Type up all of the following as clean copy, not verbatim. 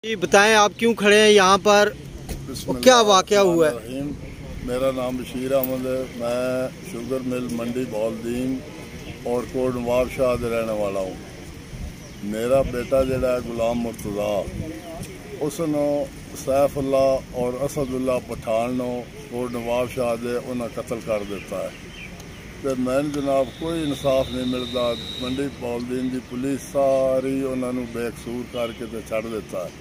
जी बताएं, आप क्यों खड़े हैं यहाँ पर और क्या वाकया हुआ है? मेरा नाम बशीर अहमद है। मैं शुगर मिल मंडी बौलदीन और कोट नवाब शाह का रहने वाला हूँ। मेरा बेटा जड़ा गुलाम मुर्तज़ा उसनों सैफुल्ला और असदुल्ला पठान कोट नवाब शाह दे उन्हें कत्ल कर दिता है। तो मैंने जनाब कोई इंसाफ नहीं मिलता। मंडी बौलदीन की पुलिस सारी उन्होंने बेकसूर करके तो छड़ देता है।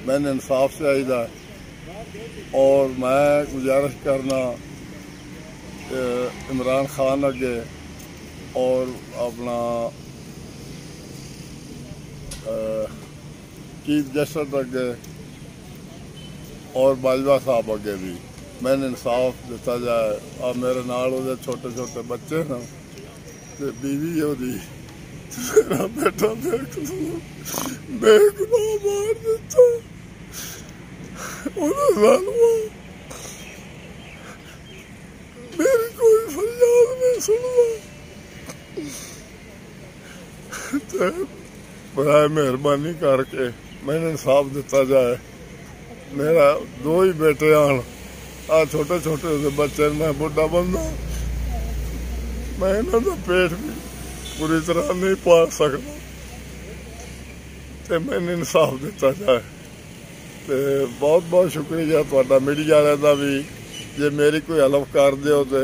मैंने इंसाफ चाहिए और मैं गुजारिश करना इमरान खान अगे और अपना चीफ जस्टिस अगे और बाजवा साहब अगे भी मैंने इंसाफ दिता जाए। और मेरे नाल वो छोटे छोटे बच्चे ना ते बीवी ओदी मेरा बेटा बेगुनाह मार दिता। मेरी कोई फरियाद नहीं सुनवा। बराए मेहरबानी करके मैंने इंसाफ दिता जाए। मेरा दो ही बेटे आन आ छोटे छोटे बच्चे, मैं बुढ़ा बंदा, मैं इन्हों का पेट भी पूरी तरह नहीं पाल सकता। तो मैंने इंसाफ दिता जाए। तो बहुत बहुत शुक्रिया तुहाडा मीडिया वाले का भी, जे मेरी कोई हेल्प कर दियो तो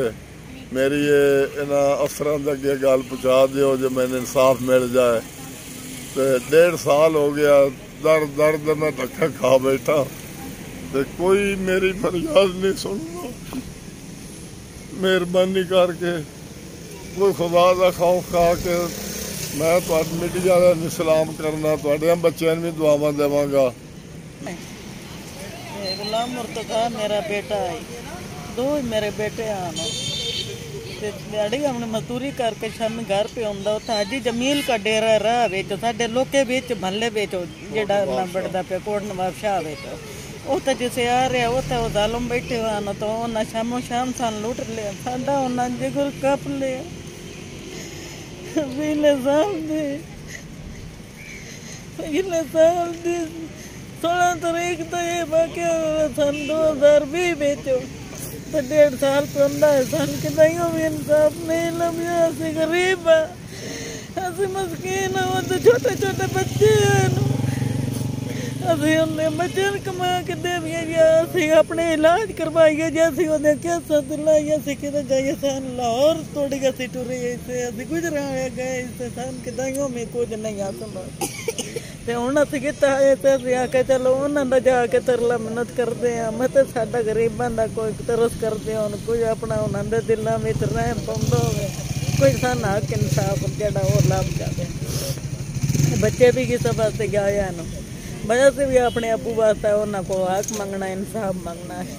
मेरी ये इन्होंने अफसरों के अगे गल पहुँचा दियो जो मैंने इंसाफ मिल जाए। तो 1.5 साल हो गया दर्द दर्द मैं धक्का खा बैठा तो कोई मेरी फरियाद नहीं सुनना। मेहरबानी करके कोई खुदा का खौफ खा के मैं मीडिया का सलाम करना, तुहाडे बच्चों भी दुआवां देवांगा। गुलाम मुर्तज़ा मेरा बेटा है, दो ही मेरे बेटे आना दिहाड़ी हमने मजदूरी करके शामी घर पे आंदा। उत्थे हाजी जमील का डेरा राह विच साडे लोके विच महल्ले विच जेड़ा ना बढ़दा पे कोट नवाब शाह विच उत्थे जिसे आ रहा उत्थे वो जालम बैठे हुए न तो उन्हें शामो शाम सान लुट लिया। साडा उन्हें जिगर कप लिया। पिछले साल दी 16 तारीख तो ये वाकया सन 2020 बेचो तो 1.5 साल पुराना है। सन के दाइयों भी इंसाफ नहीं लभा। असि गरीब है, असि मस्कीन है, वो तो छोटे छोटे बच्चे हैं। असि उन्हें बच्चे कमा के देविए या असि अपने इलाज करवाइए जैसे उन्हें कैसा दिलाइए। असि किधर जाइए सन लाहौर थोड़ी गसी टुरी ऐसे असि गुजरा गए इससे सन के दाइयों में कुछ नहीं आता। तो हूँ असं किता है आके चलो उन्होंने जाके तरला मिन्नत करते हैं। मत साडा गरीबों का कोई तरस करते हो कुछ अपना उन्होंने दिलों में रहम पाँदा हो कोई सन हक इंसाफ जरा वो लाभ जाते। बच्चे भी किसी वास्ते गए हैं वजह से भी अपने अबू वास्ते उन्होंने को हक मंगना इंसाफ मंगना है।